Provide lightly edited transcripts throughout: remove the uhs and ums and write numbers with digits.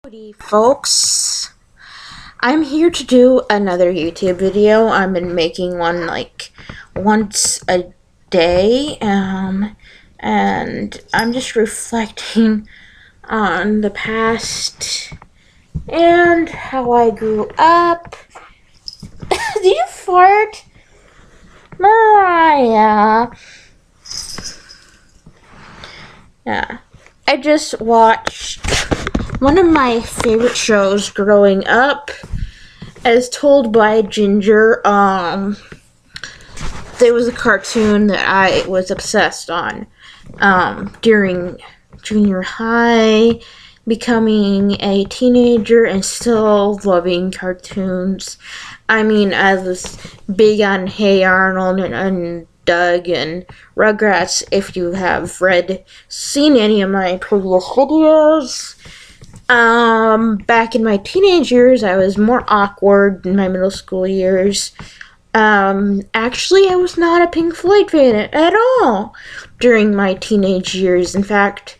Howdy folks, I'm here to do another YouTube video. I've been making one like once a day, and I'm just reflecting on the past and how I grew up. Did you fart? Mariah. Yeah, I just watched one of my favorite shows growing up, as told by Ginger. There was a cartoon that I was obsessed on during junior high, becoming a teenager, and still loving cartoons. I mean, I was big on Hey Arnold and Doug and Rugrats. If you have seen any of my previous videos. Back in my teenage years, I was more awkward in my middle school years. Actually, I was not a Pink Floyd fan at all during my teenage years. In fact,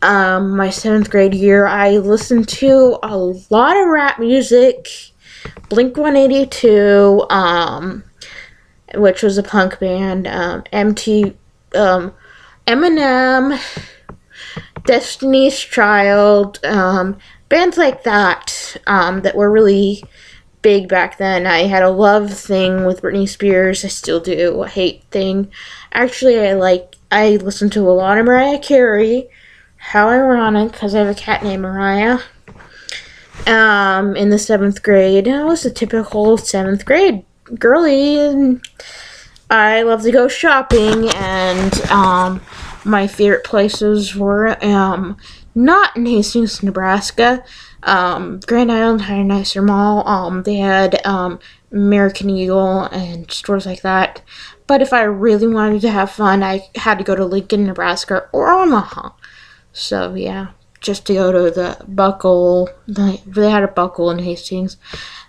my 7th grade year, I listened to a lot of rap music, Blink-182, which was a punk band, Eminem, Destiny's Child, bands like that, that were really big back then. I had a love thing with Britney Spears. I still do. A hate thing. Actually, I listen to a lot of Mariah Carey. How ironic, because I have a cat named Mariah. In the 7th grade. I was a typical 7th grade girly, and I love to go shopping, and my favorite places were not in Hastings, Nebraska. Grand Island had a nicer mall. They had American Eagle and stores like that. But if I really wanted to have fun, I had to go to Lincoln, Nebraska, or Omaha. So yeah, just to go to the Buckle. They had a Buckle in Hastings.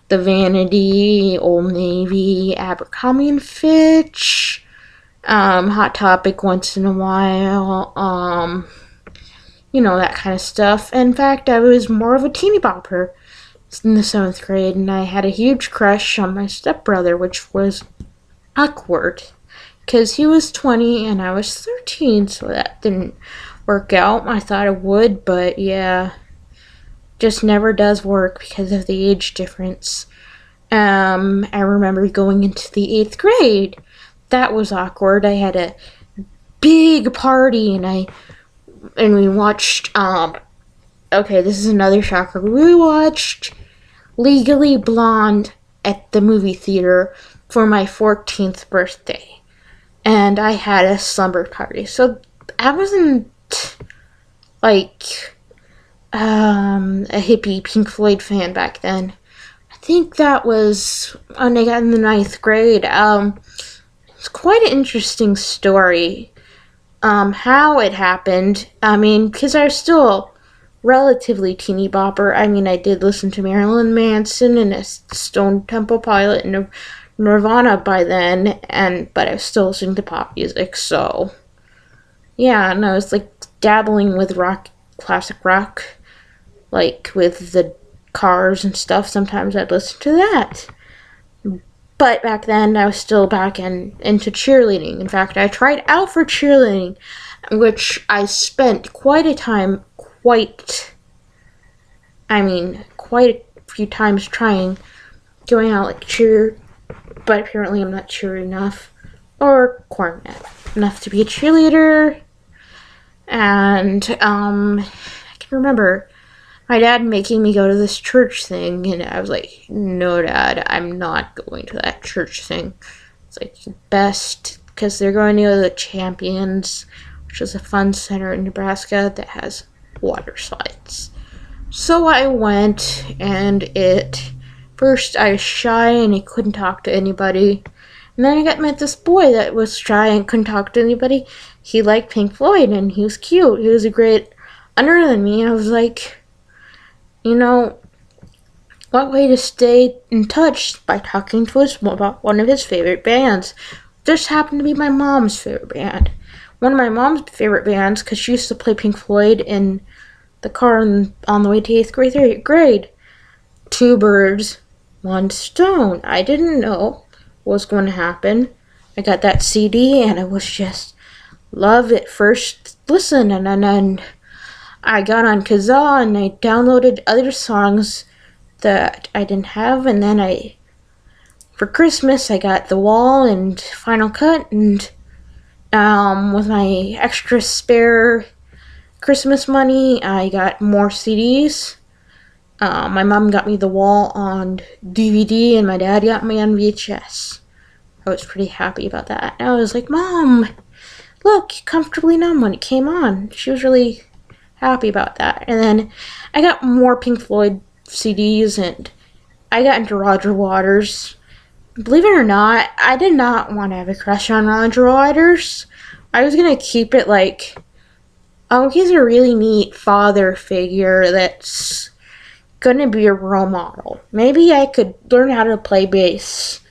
The Vanity, Old Navy, Abercrombie and Fitch. Hot Topic once in a while, that kind of stuff. In fact, I was more of a teeny bopper in the 7th grade, and I had a huge crush on my stepbrother, which was awkward, because he was 20 and I was 13, so that didn't work out. I thought it would, but yeah, just never does work because of the age difference. I remember going into the 8th grade. That was awkward. I had a big party, and we watched, okay, this is another shocker. We watched Legally Blonde at the movie theater for my 14th birthday. And I had a slumber party. So I wasn't, a hippie Pink Floyd fan back then. I think that was when I got in the 9th grade. It's quite an interesting story, how it happened. I mean, because I was still relatively teeny bopper. I mean, I did listen to Marilyn Manson and a Stone Temple Pilot and Nirvana by then, but I was still listening to pop music, so yeah, and I was dabbling with classic rock, with the Cars and stuff. Sometimes I'd listen to that. But back then, I was still back into cheerleading. In fact, I tried out for cheerleading, which I spent quite a few times trying, going out cheer, but apparently I'm not cheer enough, or cornet enough to be a cheerleader. And, I can remember my dad making me go to this church thing, and I was like, no, Dad, I'm not going to that church thing. It's best, because they're going to go to the Champions, which is a fun center in Nebraska that has water slides. So I went, and first I was shy, and I couldn't talk to anybody. And then I met this boy that was shy and couldn't talk to anybody. He liked Pink Floyd, and he was cute. He was a grade under than me. I was like, what way to stay in touch by talking to us about one of his favorite bands. This happened to be my mom's favorite band. One of my mom's favorite bands, because she used to play Pink Floyd in the car on the way to 8th grade. Two birds, one stone. I didn't know what was going to happen. I got that CD and it was just love at first listen, and then I got on Kazaa and I downloaded other songs that I didn't have, and then for Christmas I got The Wall and Final Cut, and with my extra spare Christmas money I got more CDs. My mom got me The Wall on DVD and my dad got me on VHS. I was pretty happy about that. And I was like, Mom, look, Comfortably Numb when it came on. She was really happy about that. And then I got more Pink Floyd CDs and I got into Roger Waters. Believe it or not, I did not want to have a crush on Roger Waters. I was going to keep it like, oh, he's a really neat father figure that's going to be a role model. Maybe I could learn how to play bass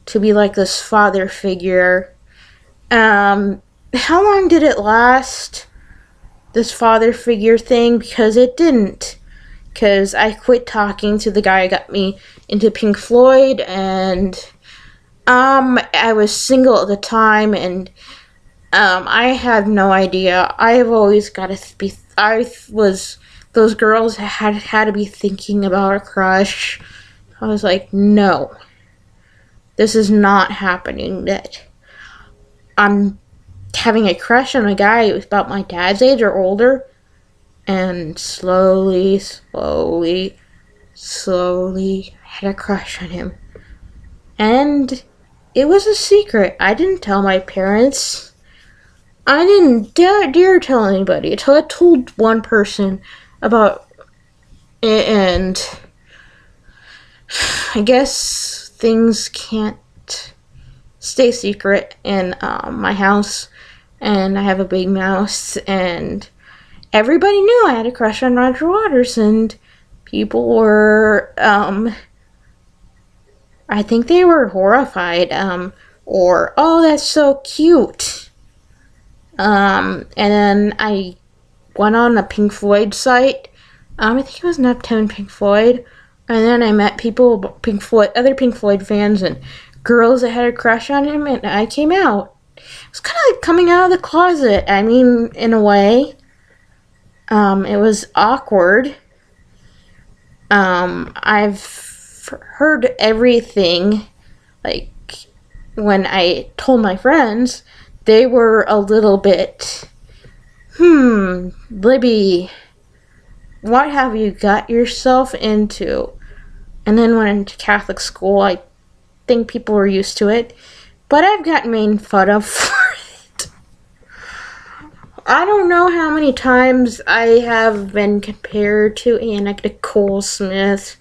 to be like this father figure. How long did it last, this father figure thing? Because it didn't. Because I quit talking to the guy who got me into Pink Floyd, and I was single at the time, and I had no idea. I've always got to be, those girls had to be thinking about a crush. I was like, no, this is not happening. That I'm having a crush on a guy who's about my dad's age or older, and slowly had a crush on him. And it was a secret. I didn't tell my parents. I didn't dare tell anybody until I told one person about it, and I guess things can't stay secret in my house, and I have a big mouse, and everybody knew I had a crush on Roger Waters, and people were, I think they were horrified, or, oh, that's so cute. And then I went on a Pink Floyd site. I think it was an Uptown Pink Floyd. And then I met people, other Pink Floyd fans, and girls that had a crush on him, and I came out. It was kind of like coming out of the closet. I mean, in a way. It was awkward. I've heard everything. Like, when I told my friends, they were a little bit, Libby, what have you got yourself into? And then went into Catholic school. I think people were used to it, but I've gotten made fun of for it. I don't know how many times I have been compared to Anna Nicole Smith,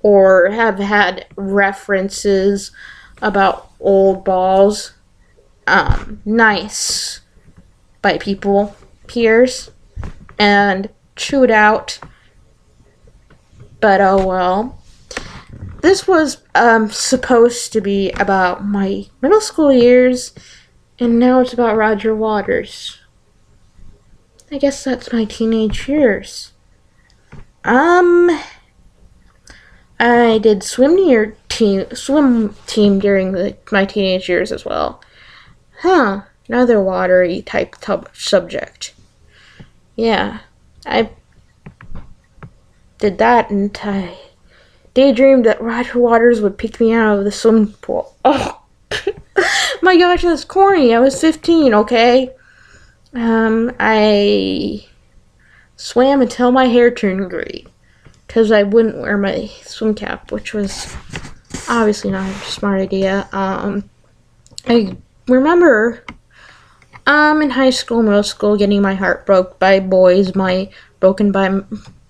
or have had references about old balls. Nice by people, peers, and chewed out. But oh well. This was supposed to be about my middle school years, and now it's about Roger Waters. I guess that's my teenage years. I did swim team during my teenage years as well. Another watery type subject. Yeah, I did that, and I daydreamed that Roger Waters would pick me out of the swimming pool. Oh, my gosh, that's corny. I was 15, okay? I swam until my hair turned gray, because I wouldn't wear my swim cap, which was obviously not a smart idea. I remember, in high school, middle school, getting my heart broken by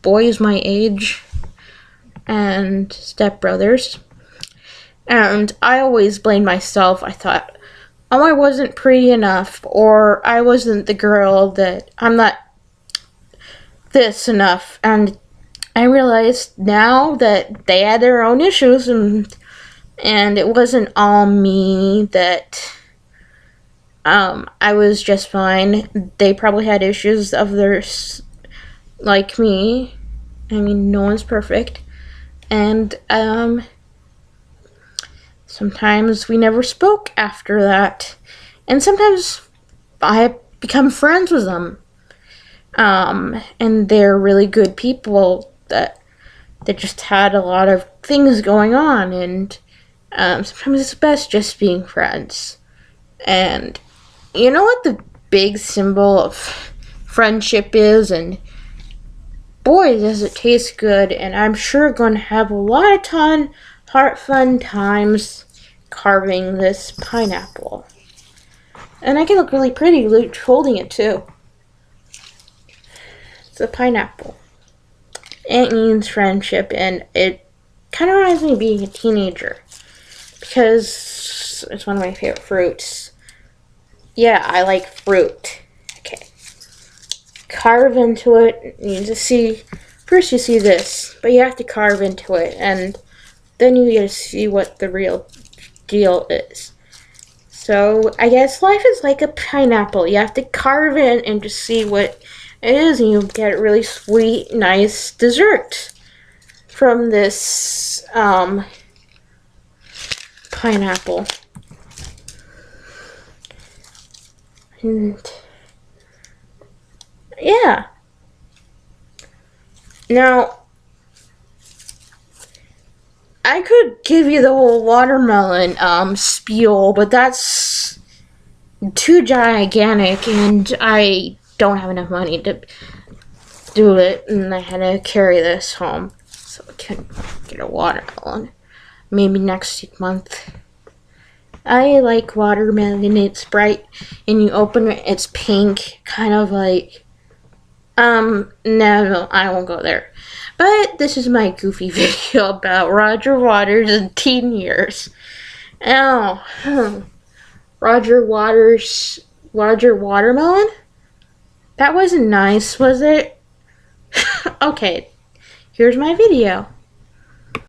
boys my age, and stepbrothers. And I always blamed myself. I thought, oh, I wasn't pretty enough, or I wasn't the girl, that I'm not this enough. And I realized now that they had their own issues, and it wasn't all me, that I was just fine. They probably had issues of their like me. I mean, no one's perfect. And sometimes we never spoke after that. And sometimes I become friends with them. And they're really good people that just had a lot of things going on. And sometimes it's best just being friends. And you know what the big symbol of friendship is? And boy, does it taste good. And I'm sure going to have a lot of fun times carving this pineapple. And I can look really pretty holding it too. It's a pineapple. It means friendship, and it kind of reminds me of being a teenager because it's one of my favorite fruits. Yeah, I like fruit. Okay. Carve into it. You just see, first you see this, but you have to carve into it, and then you get to see what the real deal is. So I guess life is like a pineapple. You have to carve in and just see what it is, and you get a really sweet, nice dessert from this pineapple. And yeah. Now, I could give you the whole watermelon spiel, but that's too gigantic, and I don't have enough money to do it, and I had to carry this home so I can get a watermelon. Maybe next month. I like watermelon. It's bright, and you open it, it's pink, kind of like, no, I won't go there. But this is my goofy video about Roger Waters in teen years. Ow. Roger Watermelon? That wasn't nice, was it? Okay, here's my video.